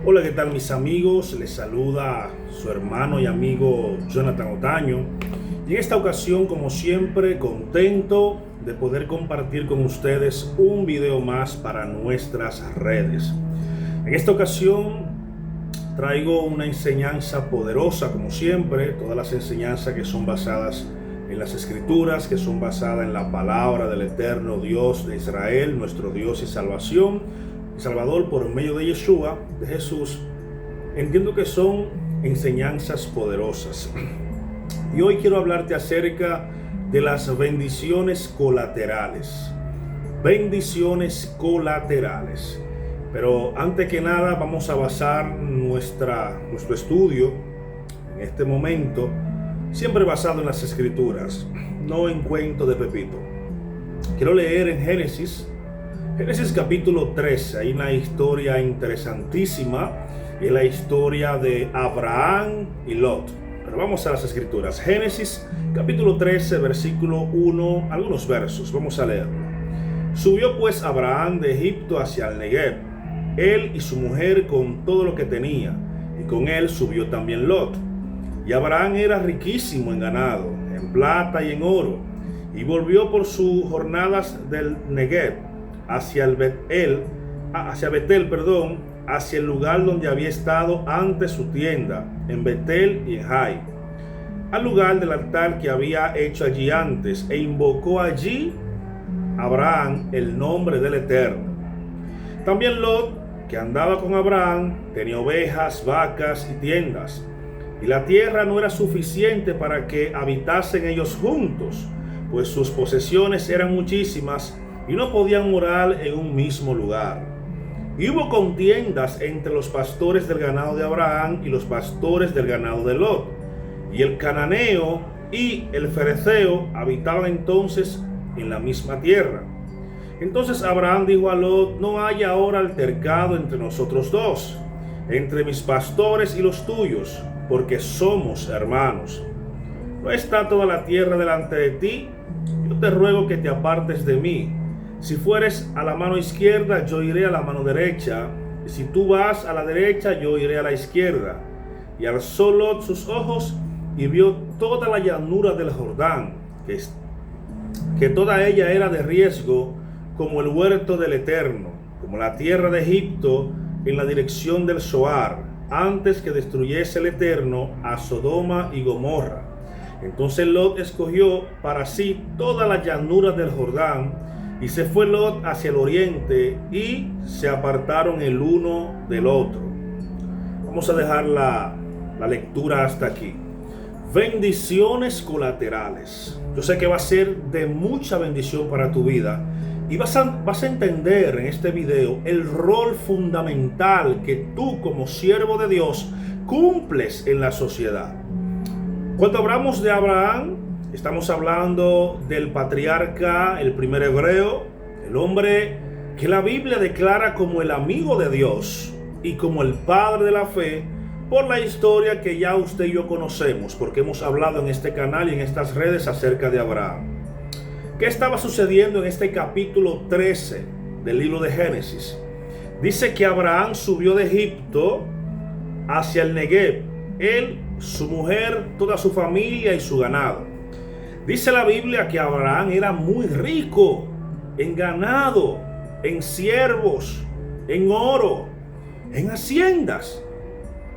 Hola, ¿qué tal mis amigos? Les saluda su hermano y amigo Jonathan Otaño. Y en esta ocasión, como siempre, contento de poder compartir con ustedes un video más para nuestras redes. En esta ocasión traigo una enseñanza poderosa, como siempre, todas las enseñanzas que son basadas en las Escrituras, que son basadas en la palabra del eterno Dios de Israel, nuestro Dios y Salvador por medio de Yeshua, de Jesús. Entiendo que son enseñanzas poderosas. Y hoy quiero hablarte acerca de las bendiciones colaterales. Bendiciones colaterales. Pero antes que nada vamos a basar nuestro estudio en este momento siempre basado en las Escrituras, no en cuentos de Pepito. Quiero leer en Génesis capítulo 13, hay una historia interesantísima, y la historia de Abraham y Lot. Pero vamos a las Escrituras. Génesis capítulo 13, versículo 1, algunos versos, vamos a leerlo. Subió pues Abraham de Egipto hacia el Negev, él y su mujer con todo lo que tenía, y con él subió también Lot. Y Abraham era riquísimo en ganado, en plata y en oro, y volvió por sus jornadas del Negev hacia Betel, hacia el lugar donde había estado antes su tienda, en Betel y en Jai, al lugar del altar que había hecho allí antes, e invocó allí Abraham el nombre del Eterno. También Lot, que andaba con Abraham, tenía ovejas, vacas y tiendas, y la tierra no era suficiente para que habitasen ellos juntos, pues sus posesiones eran muchísimas y no podían morar en un mismo lugar. Y hubo contiendas entre los pastores del ganado de Abraham y los pastores del ganado de Lot. Y el cananeo y el ferezeo habitaban entonces en la misma tierra. Entonces Abraham dijo a Lot: no haya ahora altercado entre nosotros dos, entre mis pastores y los tuyos, porque somos hermanos. ¿No está toda la tierra delante de ti? Yo te ruego que te apartes de mí. Si fueres a la mano izquierda, yo iré a la mano derecha. Y si tú vas a la derecha, yo iré a la izquierda. Y alzó Lot sus ojos y vio toda la llanura del Jordán, que toda ella era de riesgo, como el huerto del Eterno, como la tierra de Egipto en la dirección del Zoar, antes que destruyese el Eterno a Sodoma y Gomorra. Entonces Lot escogió para sí toda la llanura del Jordán, y se fue Lot hacia el oriente, y se apartaron el uno del otro. Vamos a dejar la lectura hasta aquí. Bendiciones colaterales. Yo sé que va a ser de mucha bendición para tu vida, y vas a entender en este video el rol fundamental que tú como siervo de Dios cumples en la sociedad. Cuando hablamos de Abraham, estamos hablando del patriarca, el primer hebreo, el hombre que la Biblia declara como el amigo de Dios y como el padre de la fe, por la historia que ya usted y yo conocemos, porque hemos hablado en este canal y en estas redes acerca de Abraham. ¿Qué estaba sucediendo en este capítulo 13 del libro de Génesis? Dice que Abraham subió de Egipto hacia el Negev, él, su mujer, toda su familia y su ganado. Dice la Biblia que Abraham era muy rico en ganado, en siervos, en oro, en haciendas.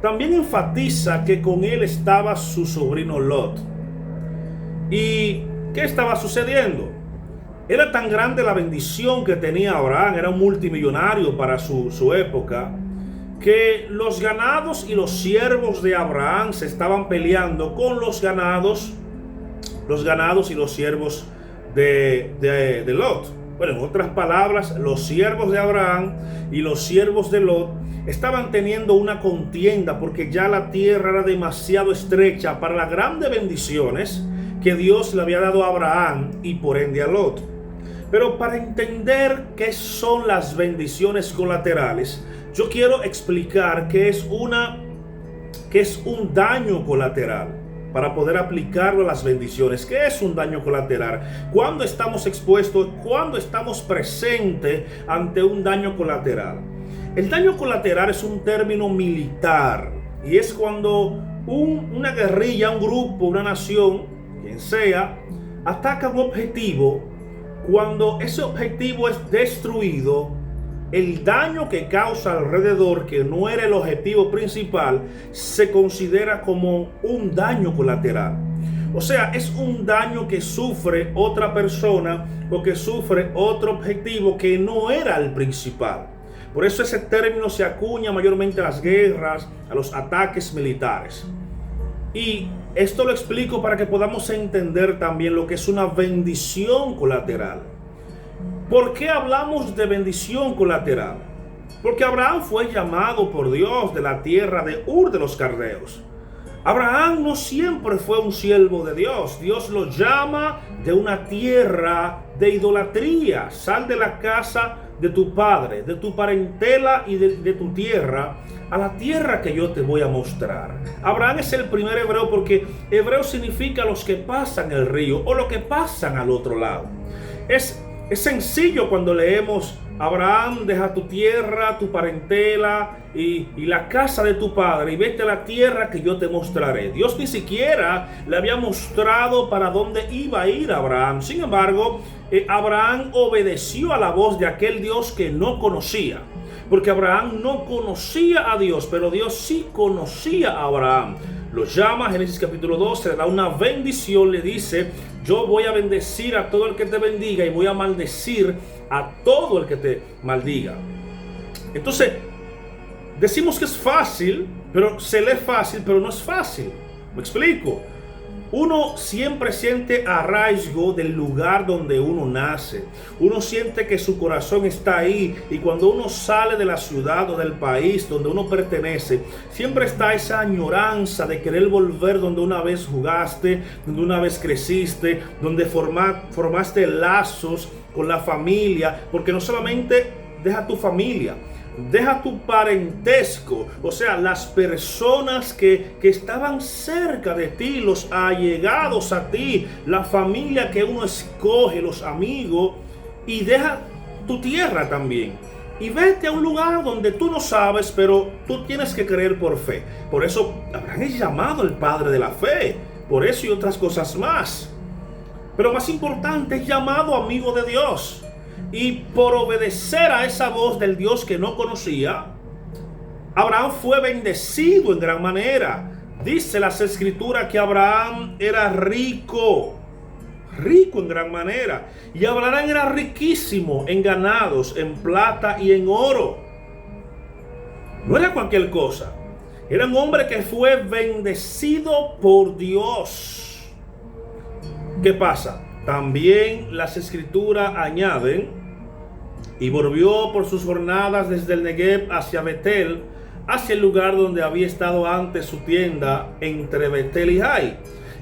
También enfatiza que con él estaba su sobrino Lot. ¿Y qué estaba sucediendo? Era tan grande la bendición que tenía Abraham, era un multimillonario para su época, que los ganados y los siervos de Abraham se estaban peleando con los ganados y los siervos de Lot. Bueno, en otras palabras, los siervos de Abraham y los siervos de Lot estaban teniendo una contienda, porque ya la tierra era demasiado estrecha para las grandes bendiciones que Dios le había dado a Abraham y por ende a Lot. Pero para entender qué son las bendiciones colaterales, yo quiero explicar qué es un daño colateral, para poder aplicarlo a las bendiciones. ¿Qué es un daño colateral? ¿Cuándo estamos expuestos? ¿Cuándo estamos presentes ante un daño colateral? El daño colateral es un término militar y es cuando una guerrilla, un grupo, una nación, quien sea, ataca un objetivo. Cuando ese objetivo es destruido, el daño que causa alrededor, que no era el objetivo principal, se considera como un daño colateral. O sea, es un daño que sufre otra persona o que sufre otro objetivo que no era el principal. Por eso ese término se acuña mayormente a las guerras, a los ataques militares. Y esto lo explico para que podamos entender también lo que es una bendición colateral. ¿Por qué hablamos de bendición colateral? Porque Abraham fue llamado por Dios de la tierra de Ur de los Caldeos. Abraham no siempre fue un siervo de Dios. Dios lo llama de una tierra de idolatría. Sal de la casa de tu padre, de tu parentela y de tu tierra, a la tierra que yo te voy a mostrar. Abraham es el primer hebreo porque hebreo significa los que pasan el río o los que pasan al otro lado. Es sencillo cuando leemos: Abraham, deja tu tierra, tu parentela y la casa de tu padre y vete a la tierra que yo te mostraré. Dios ni siquiera le había mostrado para dónde iba a ir Abraham. Sin embargo, Abraham obedeció a la voz de aquel Dios que no conocía. Porque Abraham no conocía a Dios, pero Dios sí conocía a Abraham. Lo llama, Génesis capítulo 12, le da una bendición, le dice: yo voy a bendecir a todo el que te bendiga y voy a maldecir a todo el que te maldiga. Entonces, decimos que es fácil, pero se lee fácil, pero no es fácil. ¿Me explico? Uno siempre siente arraigo del lugar donde uno nace. Uno siente que su corazón está ahí. Y cuando uno sale de la ciudad o del país donde uno pertenece, siempre está esa añoranza de querer volver donde una vez jugaste, donde una vez creciste, donde formaste lazos con la familia. Porque no solamente deja tu familia, deja tu parentesco, o sea, las personas que estaban cerca de ti, los allegados a ti, la familia que uno escoge, los amigos, y deja tu tierra también. Y vete a un lugar donde tú no sabes, pero tú tienes que creer por fe. Por eso Abraham es llamado el padre de la fe, por eso y otras cosas más. Pero más importante, es llamado amigo de Dios. Y por obedecer a esa voz del Dios que no conocía, Abraham fue bendecido en gran manera. Dice las escrituras que Abraham era rico en gran manera. Y Abraham era riquísimo en ganados, en plata y en oro. No era cualquier cosa. Era un hombre que fue bendecido por Dios. ¿Qué pasa? También las escrituras añaden: y volvió por sus jornadas desde el Negev hacia Betel, hacia el lugar donde había estado antes su tienda, entre Betel y Jai,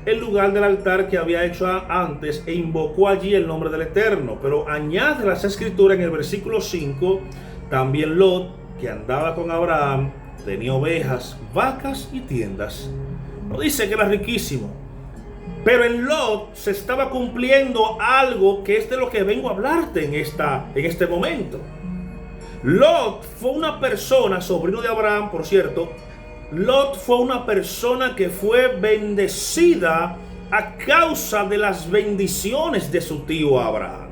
el lugar del altar que había hecho antes, e invocó allí el nombre del Eterno. Pero añade las escrituras en el versículo 5: también Lot, que andaba con Abraham, tenía ovejas, vacas y tiendas. No dice que era riquísimo, pero en Lot se estaba cumpliendo algo que es de lo que vengo a hablarte en este momento. Lot fue una persona, sobrino de Abraham, por cierto. Lot fue una persona que fue bendecida a causa de las bendiciones de su tío Abraham.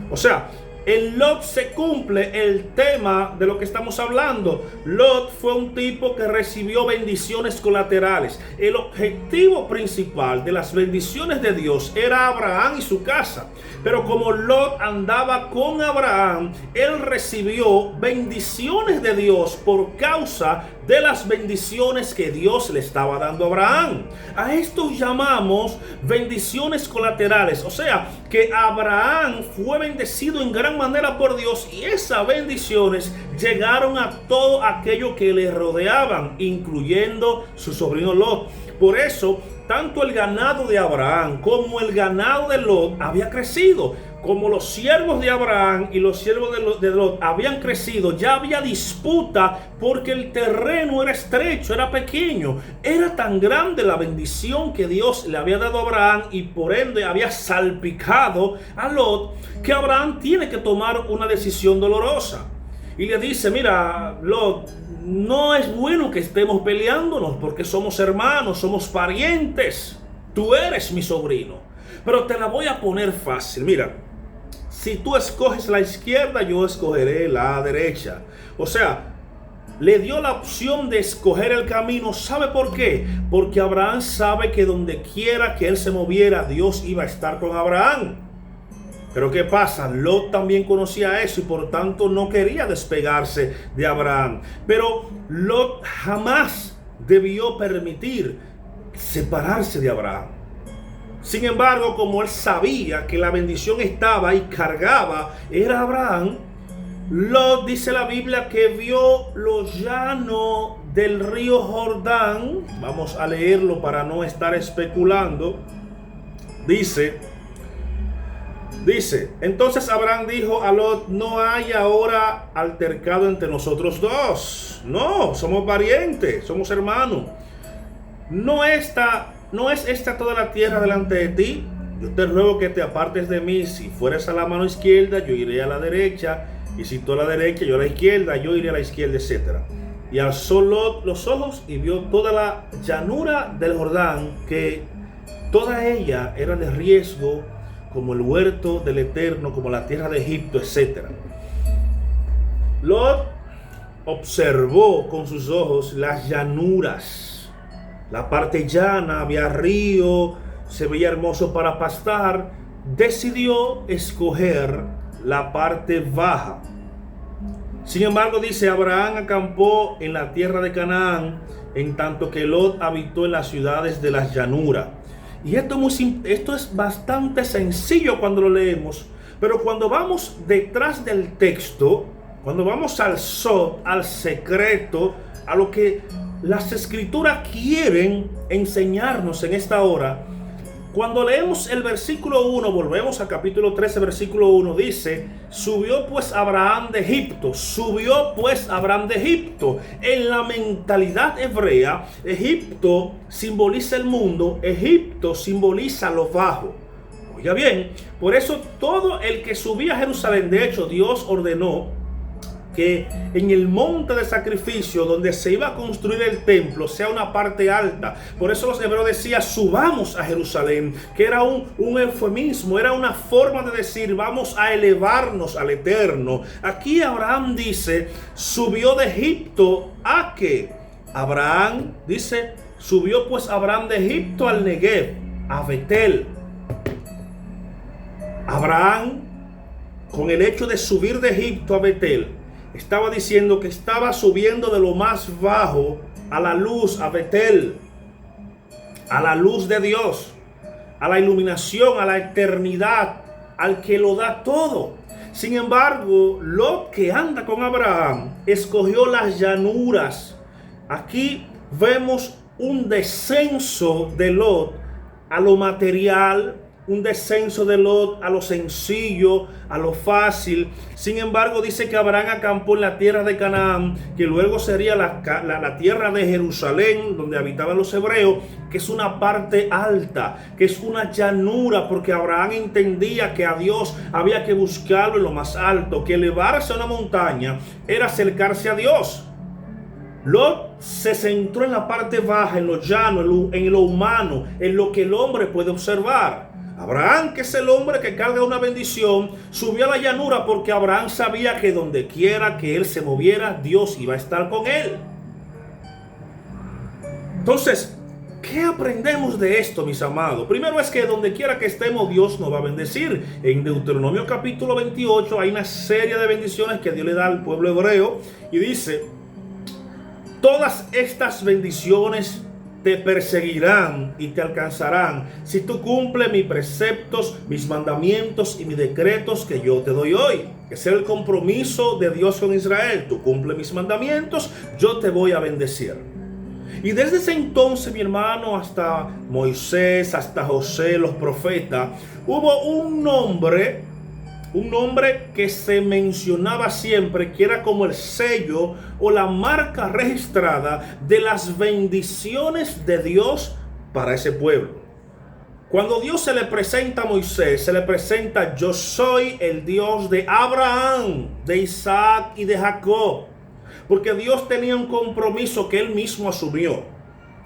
O sea, en Lot se cumple el tema de lo que estamos hablando. Lot fue un tipo que recibió bendiciones colaterales. El objetivo principal de las bendiciones de Dios era Abraham y su casa. Pero como Lot andaba con Abraham, él recibió bendiciones de Dios por causa de las bendiciones que Dios le estaba dando a Abraham. A esto llamamos bendiciones colaterales. O sea, que Abraham fue bendecido en gran manera por Dios y esas bendiciones llegaron a todo aquello que le rodeaban, incluyendo su sobrino Lot. Por eso, tanto el ganado de Abraham como el ganado de Lot había crecido. Como los siervos de Abraham y los siervos de Lot habían crecido, ya había disputa porque el terreno era estrecho, era pequeño. Era tan grande la bendición que Dios le había dado a Abraham y por ende había salpicado a Lot, que Abraham tiene que tomar una decisión dolorosa. y le dice, mira, Lot, no es bueno que estemos peleándonos porque somos hermanos, somos parientes. Tú eres mi sobrino. Pero te la voy a poner fácil. Mira, si tú escoges la izquierda, yo escogeré la derecha. O sea, le dio la opción de escoger el camino. ¿Sabe por qué? Porque Abraham sabe que donde quiera que él se moviera, Dios iba a estar con Abraham. Pero ¿qué pasa? Lot también conocía eso y por tanto no quería despegarse de Abraham. Pero Lot jamás debió permitir separarse de Abraham. Sin embargo, como él sabía que la bendición estaba y cargaba, era Abraham, Lot, dice la Biblia, que vio los llanos del río Jordán. Vamos a leerlo para no estar especulando. Dice, entonces Abraham dijo a Lot, no hay ahora altercado entre nosotros dos. No, somos parientes, somos hermanos. ¿No es esta toda la tierra delante de ti? Yo te ruego que te apartes de mí. Si fueres a la mano izquierda, yo iré a la derecha. Y si tú a la derecha, yo a la izquierda, yo iré a la izquierda, etc. Y alzó Lot los ojos y vio toda la llanura del Jordán, que toda ella era de riesgo, como el huerto del Eterno, como la tierra de Egipto, etc. Lot observó con sus ojos las llanuras. La parte llana, había río, se veía hermoso para pastar. Decidió escoger la parte baja. Sin embargo, dice, Abraham acampó en la tierra de Canaán, en tanto que Lot habitó en las ciudades de las llanuras. Y esto es bastante sencillo cuando lo leemos, pero cuando vamos detrás del texto, cuando vamos al secreto, a lo que las escrituras quieren enseñarnos en esta hora, cuando leemos el versículo 1, volvemos al capítulo 13, versículo 1, dice, subió pues Abraham de Egipto. En la mentalidad hebrea, Egipto simboliza el mundo, Egipto simboliza lo bajo. Oiga bien, por eso todo el que subía a Jerusalén, de hecho Dios ordenó que en el monte de sacrificio donde se iba a construir el templo sea una parte alta. Por eso los hebreos decían, subamos a Jerusalén, que era un eufemismo, era una forma de decir, vamos a elevarnos al Eterno. Aquí Abraham dice, subió de Egipto a qué? Abraham dice, subió pues Abraham de Egipto al Negev, a Betel. Abraham, con el hecho de subir de Egipto a Betel, estaba diciendo que estaba subiendo de lo más bajo a la luz, a Betel, a la luz de Dios, a la iluminación, a la eternidad, al que lo da todo. Sin embargo, Lot, que anda con Abraham, escogió las llanuras. Aquí vemos un descenso de Lot a lo material, un descenso de Lot a lo sencillo, a lo fácil. Sin embargo, dice que Abraham acampó en la tierra de Canaán, que luego sería la tierra de Jerusalén, donde habitaban los hebreos, que es una parte alta, que es una llanura, porque Abraham entendía que a Dios había que buscarlo en lo más alto, que elevarse a una montaña era acercarse a Dios. Lot se centró en la parte baja, en lo llano, en lo humano, en lo que el hombre puede observar. Abraham, que es el hombre que carga una bendición, subió a la llanura porque Abraham sabía que donde quiera que él se moviera, Dios iba a estar con él. Entonces, ¿qué aprendemos de esto, mis amados? Primero es que donde quiera que estemos, Dios nos va a bendecir. En Deuteronomio capítulo 28 hay una serie de bendiciones que Dios le da al pueblo hebreo y dice, todas estas bendiciones te perseguirán y te alcanzarán si tú cumples mis preceptos, mis mandamientos y mis decretos que yo te doy hoy. Ese es el compromiso de Dios con Israel. Tú cumples mis mandamientos, yo te voy a bendecir. Y desde ese entonces, mi hermano, hasta Moisés, hasta José, los profetas, hubo un nombre que se mencionaba siempre, que era como el sello o la marca registrada de las bendiciones de Dios para ese pueblo. Cuando Dios se le presenta a Moisés, se le presenta: yo soy el Dios de Abraham, de Isaac y de Jacob. Porque Dios tenía un compromiso que Él mismo asumió.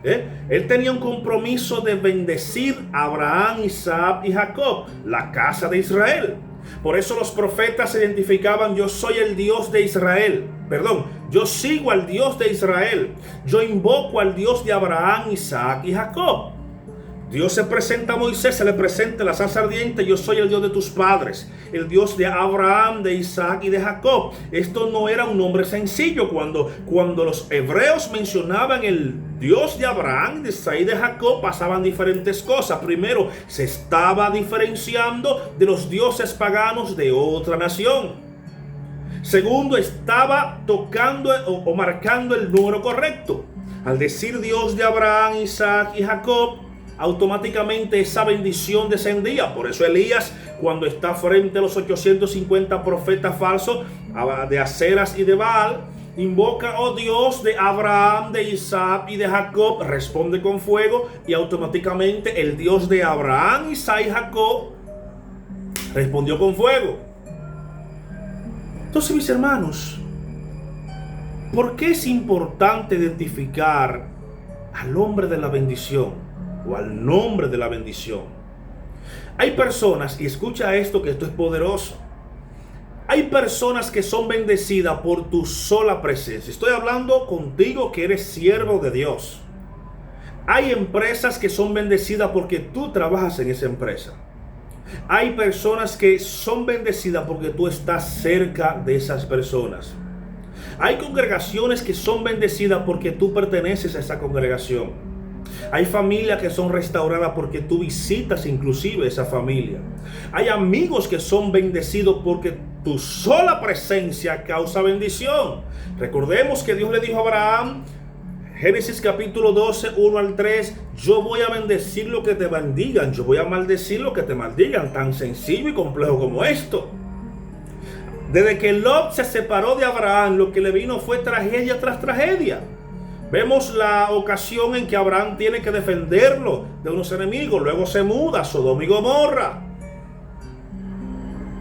Él tenía un compromiso de bendecir a Abraham, Isaac y Jacob, la casa de Israel. Por eso los profetas se identificaban: yo soy el Dios de Israel. Perdón, yo sigo al Dios de Israel. Yo invoco al Dios de Abraham, Isaac y Jacob. Dios se presenta a Moisés, se le presenta la zarza ardiente: yo soy el Dios de tus padres, el Dios de Abraham, de Isaac y de Jacob. Esto no era un nombre sencillo. Cuando los hebreos mencionaban el Dios de Abraham, de Isaac y de Jacob, pasaban diferentes cosas. Primero, se estaba diferenciando de los dioses paganos de otra nación. Segundo, estaba tocando o marcando el número correcto. Al decir Dios de Abraham, Isaac y Jacob, automáticamente esa bendición descendía. Por eso Elías, cuando está frente a los 850 profetas falsos de Aceras y de Baal, invoca: oh Dios de Abraham, de Isaac y de Jacob, responde con fuego, y automáticamente el Dios de Abraham, Isaac y Jacob respondió con fuego. Entonces, mis hermanos, ¿por qué es importante identificar al hombre de la bendición o al nombre de la bendición? Hay personas, y escucha esto, que esto es poderoso. Hay personas que son bendecidas por tu sola presencia. Estoy hablando contigo que eres siervo de Dios. Hay empresas que son bendecidas porque tú trabajas en esa empresa. Hay personas que son bendecidas porque tú estás cerca de esas personas. Hay congregaciones que son bendecidas porque tú perteneces a esa congregación. Hay familias que son restauradas porque tú visitas inclusive esa familia. Hay amigos que son bendecidos porque tu sola presencia causa bendición. Recordemos que Dios le dijo a Abraham, Génesis capítulo 12, 1 al 3, yo voy a bendecir lo que te bendigan, yo voy a maldecir lo que te maldigan. Tan sencillo y complejo como esto. Desde que Lot se separó de Abraham, lo que le vino fue tragedia tras tragedia. Vemos la ocasión en que Abraham tiene que defenderlo de unos enemigos. Luego se muda a Sodoma y Gomorra.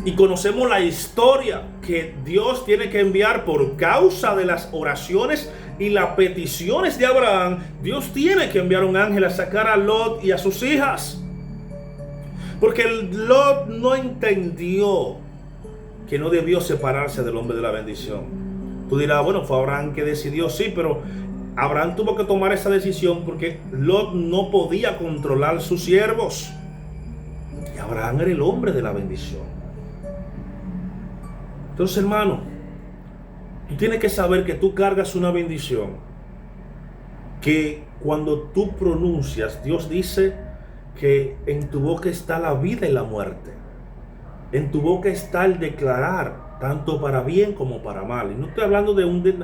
Y conocemos la historia que Dios tiene que enviar por causa de las oraciones y las peticiones de Abraham. Dios tiene que enviar un ángel a sacar a Lot y a sus hijas. Porque Lot no entendió que no debió separarse del hombre de la bendición. Tú dirás, bueno, fue Abraham que decidió. Sí, pero Abraham tuvo que tomar esa decisión porque Lot no podía controlar sus siervos. Y Abraham era el hombre de la bendición. Entonces, hermano, tú tienes que saber que tú cargas una bendición que cuando tú pronuncias, Dios dice que en tu boca está la vida y la muerte. En tu boca está el declarar, tanto para bien como para mal. Y no estoy hablando de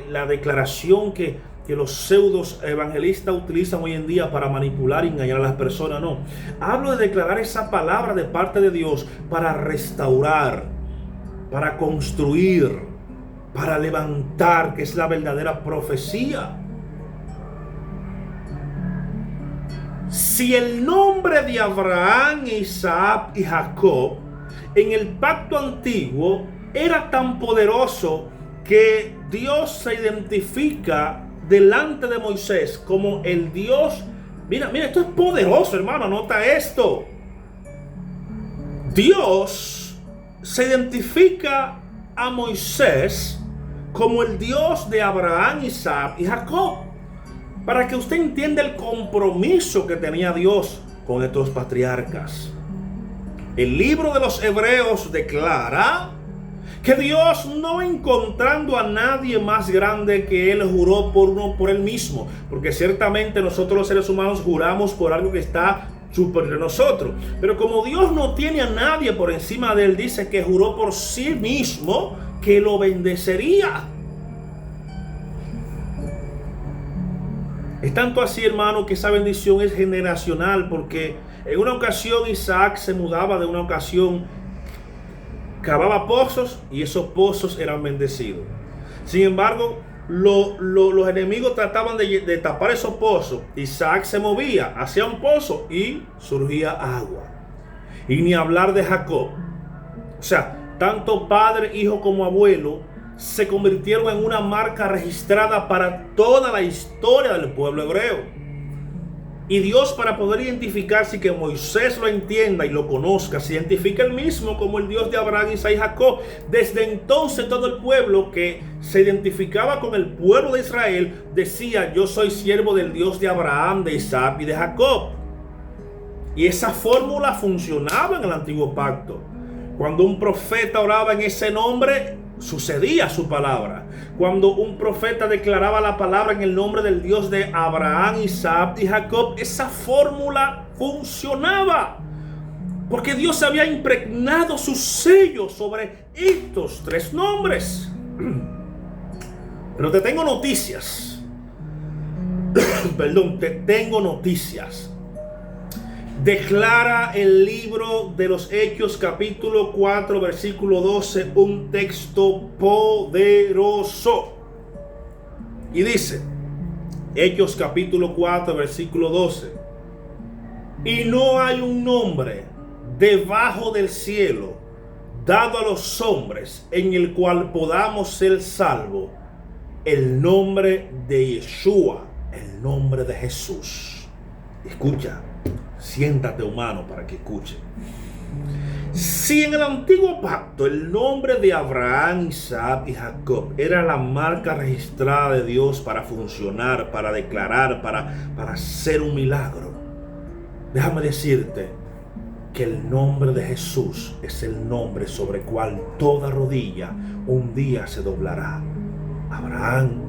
la declaración que los pseudos evangelistas utilizan hoy en día para manipular y engañar a las personas. No, hablo de declarar esa palabra de parte de Dios para restaurar, para construir, para levantar, que es la verdadera profecía. Si el nombre de Abraham, Isaac y Jacob en el pacto antiguo era tan poderoso que Dios se identifica delante de Moisés como el Dios. Mira, esto es poderoso, hermano, anota esto. Dios se identifica a Moisés como el Dios de Abraham, Isaac y Jacob. Para que usted entienda el compromiso que tenía Dios con estos patriarcas. El libro de los Hebreos declara que Dios, no encontrando a nadie más grande que Él, juró por Él mismo. Porque ciertamente nosotros los seres humanos juramos por algo que está superior a nosotros. Pero como Dios no tiene a nadie por encima de Él, dice que juró por sí mismo que lo bendecería. Es tanto así, hermano, que esa bendición es generacional, porque en una ocasión Isaac se mudaba de una ocasión, cavaba pozos y esos pozos eran bendecidos. Sin embargo, los enemigos trataban de tapar esos pozos, Isaac se movía, hacía un pozo y surgía agua. Y ni hablar de Jacob. O sea, tanto padre, hijo como abuelo se convirtieron en una marca registrada para toda la historia del pueblo hebreo. Y Dios, para poder identificarse y que Moisés lo entienda y lo conozca, se identifica él mismo como el Dios de Abraham, Isaac y Jacob. Desde entonces todo el pueblo que se identificaba con el pueblo de Israel decía: yo soy siervo del Dios de Abraham, de Isaac y de Jacob. Y esa fórmula funcionaba en el antiguo pacto. Cuando un profeta oraba en ese nombre, sucedía su palabra. Cuando un profeta declaraba la palabra en el nombre del Dios de Abraham, Isaac y Jacob, esa fórmula funcionaba. Porque Dios había impregnado su sello sobre estos tres nombres. Pero te tengo noticias. Perdón, te tengo noticias. Declara el libro de los Hechos capítulo 4 versículo 12 un texto poderoso. Y dice, Hechos capítulo 4 versículo 12: y no hay un nombre debajo del cielo dado a los hombres en el cual podamos ser salvos, el nombre de Yeshua, el nombre de Jesús. Escucha. Siéntate, humano, para que escuche. Si en el antiguo pacto el nombre de Abraham, Isaac y Jacob era la marca registrada de Dios para funcionar, para declarar, para hacer un milagro, déjame decirte que el nombre de Jesús es el nombre sobre el cual toda rodilla un día se doblará. Abraham,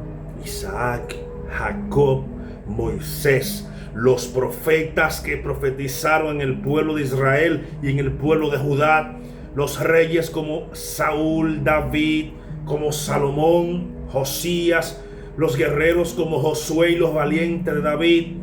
Isaac, Jacob, Moisés, los profetas que profetizaron en el pueblo de Israel y en el pueblo de Judá, los reyes como Saúl, David, como Salomón, Josías, los guerreros como Josué y los valientes de David.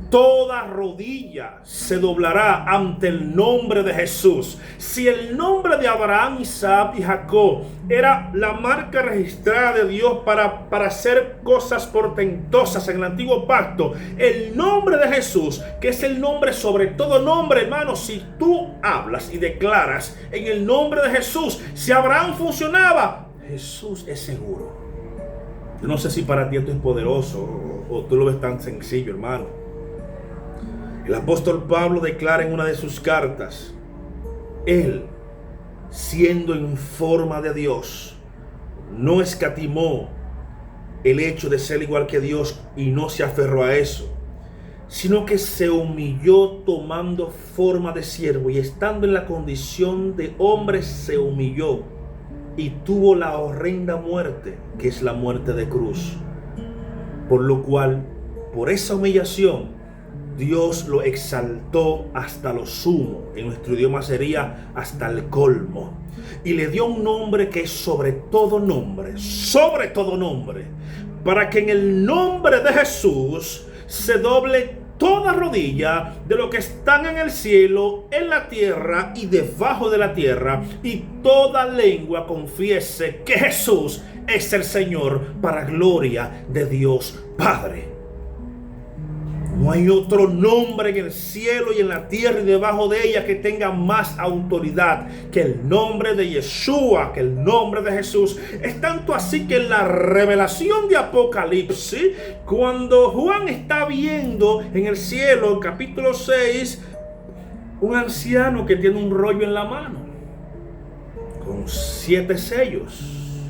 Toda rodilla se doblará ante el nombre de Jesús. Si el nombre de Abraham, Isaac y Jacob era la marca registrada de Dios para hacer cosas portentosas en el antiguo pacto, el nombre de Jesús, que es el nombre sobre todo nombre, hermano, si tú hablas y declaras en el nombre de Jesús, si Abraham funcionaba, Jesús es seguro. Yo no sé si para ti esto es poderoso o tú lo ves tan sencillo, hermano. El apóstol Pablo declara en una de sus cartas: él, siendo en forma de Dios, no escatimó el hecho de ser igual que Dios y no se aferró a eso, sino que se humilló tomando forma de siervo, y estando en la condición de hombre se humilló y tuvo la horrenda muerte, que es la muerte de cruz. Por lo cual, por esa humillación, Dios lo exaltó hasta lo sumo. En nuestro idioma sería hasta el colmo. Y le dio un nombre que es sobre todo nombre, para que en el nombre de Jesús se doble toda rodilla de lo que están en el cielo, en la tierra y debajo de la tierra, y toda lengua confiese que Jesús es el Señor, para gloria de Dios Padre. No hay otro nombre en el cielo y en la tierra y debajo de ella que tenga más autoridad que el nombre de Yeshua, que el nombre de Jesús. Es tanto así que en la revelación de Apocalipsis, cuando Juan está viendo en el cielo, en capítulo 6, un anciano que tiene un rollo en la mano con 7 sellos.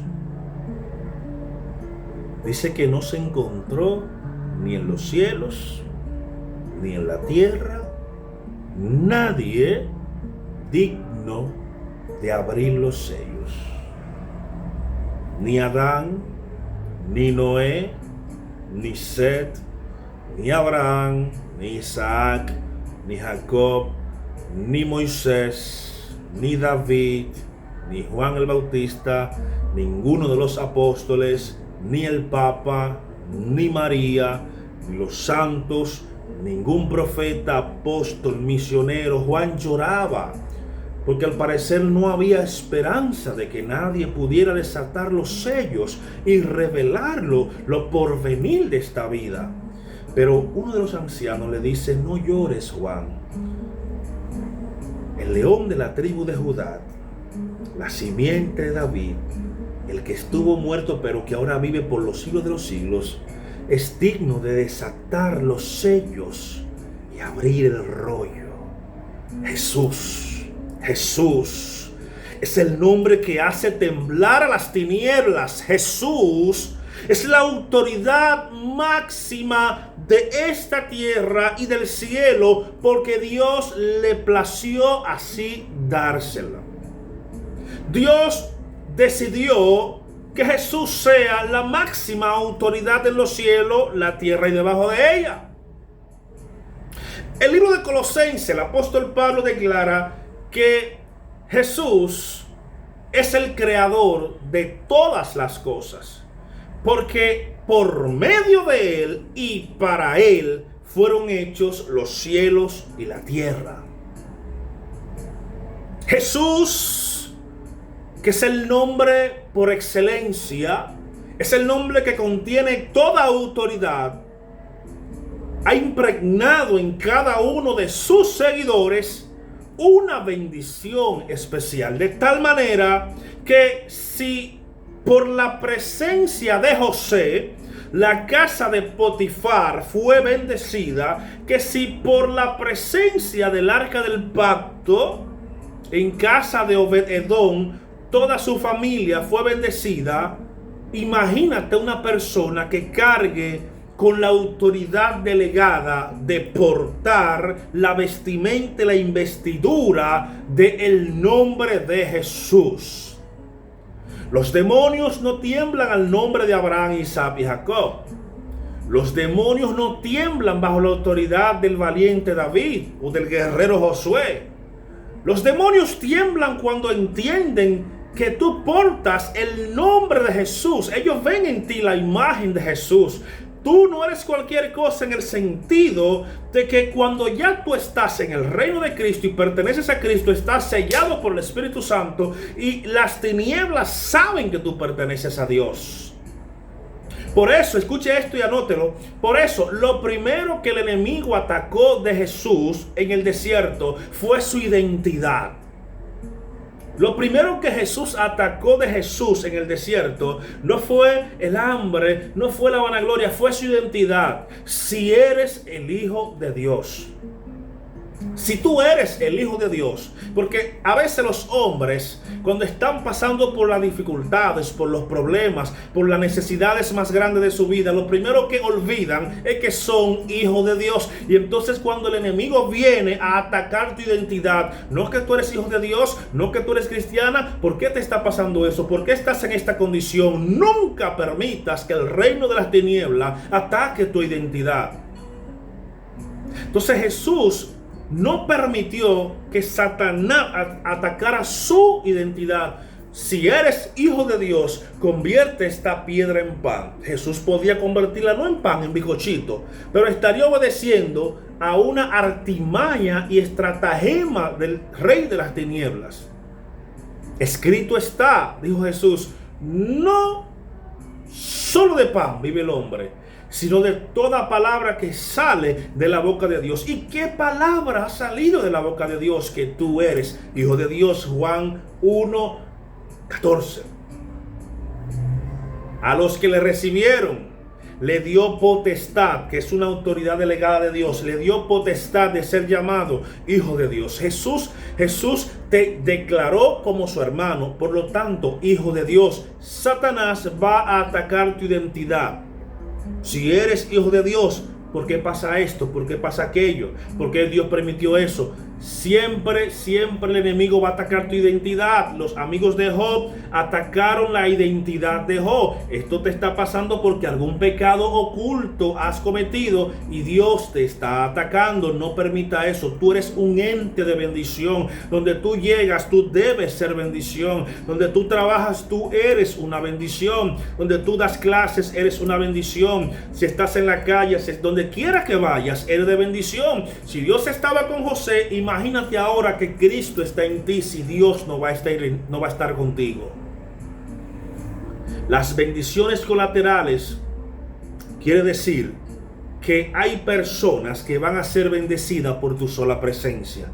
Dice que no se encontró ni en los cielos ni en la tierra nadie digno de abrir los sellos. Ni Adán, ni Noé, ni Set, ni Abraham, ni Isaac, ni Jacob, ni Moisés, ni David, ni Juan el Bautista, ninguno de los apóstoles, ni el Papa, ni María, ni los santos, ningún profeta, apóstol, misionero. Juan lloraba porque al parecer no había esperanza de que nadie pudiera desatar los sellos y revelarlo, lo porvenir de esta vida. Pero uno de los ancianos le dice: no llores, Juan. El león de la tribu de Judá, la simiente de David, el que estuvo muerto pero que ahora vive por los siglos de los siglos, es digno de desatar los sellos y abrir el rollo. Jesús es el nombre que hace temblar a las tinieblas. Jesús es la autoridad máxima de esta tierra y del cielo, porque Dios le plació así dársela. Dios decidió que Jesús sea la máxima autoridad en los cielos, la tierra y debajo de ella. El libro de Colosenses, el apóstol Pablo declara que Jesús es el creador de todas las cosas, porque por medio de Él y para Él fueron hechos los cielos y la tierra. Jesús, que es el nombre por excelencia, es el nombre que contiene toda autoridad, ha impregnado en cada uno de sus seguidores una bendición especial, de tal manera que si por la presencia de José la casa de Potifar fue bendecida, que si por la presencia del arca del pacto en casa de Obed-Edom toda su familia fue bendecida, imagínate una persona que cargue con la autoridad delegada de portar la vestimenta, la investidura del nombre de Jesús. Los demonios no tiemblan al nombre de Abraham, Isaac y Jacob. Los demonios no tiemblan bajo la autoridad del valiente David o del guerrero Josué. Los demonios tiemblan cuando entienden que tú portas el nombre de Jesús. Ellos ven en ti la imagen de Jesús. Tú no eres cualquier cosa en el sentido de que cuando ya tú estás en el reino de Cristo y perteneces a Cristo, estás sellado por el Espíritu Santo y las tinieblas saben que tú perteneces a Dios. Por eso, escuche esto y anótelo. Por eso, lo primero que el enemigo atacó de Jesús en el desierto fue su identidad. Lo primero que Jesús atacó de Jesús en el desierto no fue el hambre, no fue la vanagloria, fue su identidad. Si eres el Hijo de Dios. Si tú eres el Hijo de Dios, porque a veces los hombres, cuando están pasando por las dificultades, por los problemas, por las necesidades más grandes de su vida, lo primero que olvidan es que son hijos de Dios. Y entonces cuando el enemigo viene a atacar tu identidad, no que tú eres hijo de Dios, no que tú eres cristiana, ¿por qué te está pasando eso? ¿Por qué estás en esta condición? Nunca permitas que el reino de las tinieblas ataque tu identidad. Entonces Jesús no permitió que Satanás atacara su identidad. Si eres hijo de Dios, convierte esta piedra en pan. Jesús podía convertirla no en pan, en bizcochito, pero estaría obedeciendo a una artimaña y estratagema del rey de las tinieblas. Escrito está, dijo Jesús, no solo de pan vive el hombre, sino de toda palabra que sale de la boca de Dios. ¿Y qué palabra ha salido de la boca de Dios? Que tú eres hijo de Dios. Juan 1:14. A los que le recibieron, le dio potestad, que es una autoridad delegada de Dios, le dio potestad de ser llamado hijo de Dios. Jesús te declaró como su hermano, por lo tanto, hijo de Dios. Satanás va a atacar tu identidad. Si eres hijo de Dios, ¿por qué pasa esto? ¿Por qué pasa aquello? ¿Por qué Dios permitió eso? Siempre el enemigo va a atacar tu identidad. Los amigos de Job atacaron la identidad de Job. Esto te está pasando porque algún pecado oculto has cometido y Dios te está atacando. No permita eso. Tú eres un ente de bendición. Donde tú llegas, tú debes ser bendición. Donde tú trabajas, tú eres una bendición. Donde tú das clases, eres una bendición. Si estás en la calle, donde quiera que vayas, eres de bendición. Si Dios estaba con José, imagínate ahora que Cristo está en ti si Dios no va a estar contigo. Las bendiciones colaterales quiere decir que hay personas que van a ser bendecidas por tu sola presencia.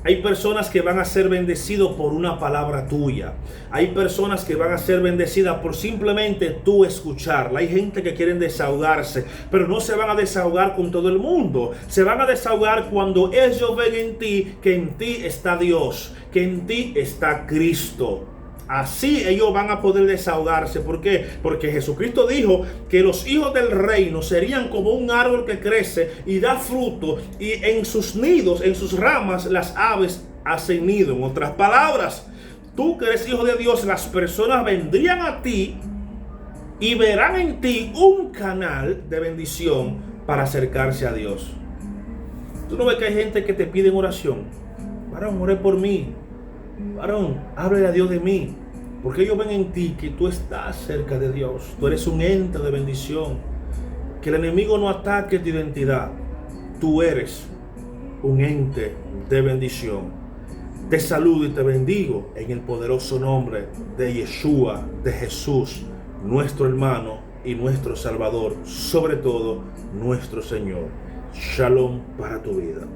Hay personas que van a ser bendecidas por una palabra tuya. Hay personas que van a ser bendecidas por simplemente tú escucharla. Hay gente que quieren desahogarse, pero no se van a desahogar con todo el mundo. Se van a desahogar cuando ellos ven en ti que en ti está Dios, que en ti está Cristo. Así ellos van a poder desahogarse. ¿Por qué? Porque Jesucristo dijo que los hijos del reino serían como un árbol que crece y da fruto, y en sus nidos, en sus ramas, las aves hacen nido. En otras palabras, tú que eres hijo de Dios, las personas vendrían a ti y verán en ti un canal de bendición para acercarse a Dios. Tú no ves que hay gente que te pide oración. Varón, ore por mí. Varón, háblale a Dios de mí, porque ellos ven en ti que tú estás cerca de Dios. Tú eres un ente de bendición. Que el enemigo no ataque tu identidad. Tú eres un ente de bendición. Te saludo y te bendigo en el poderoso nombre de Yeshua, de Jesús, nuestro hermano y nuestro Salvador, sobre todo nuestro Señor. Shalom para tu vida.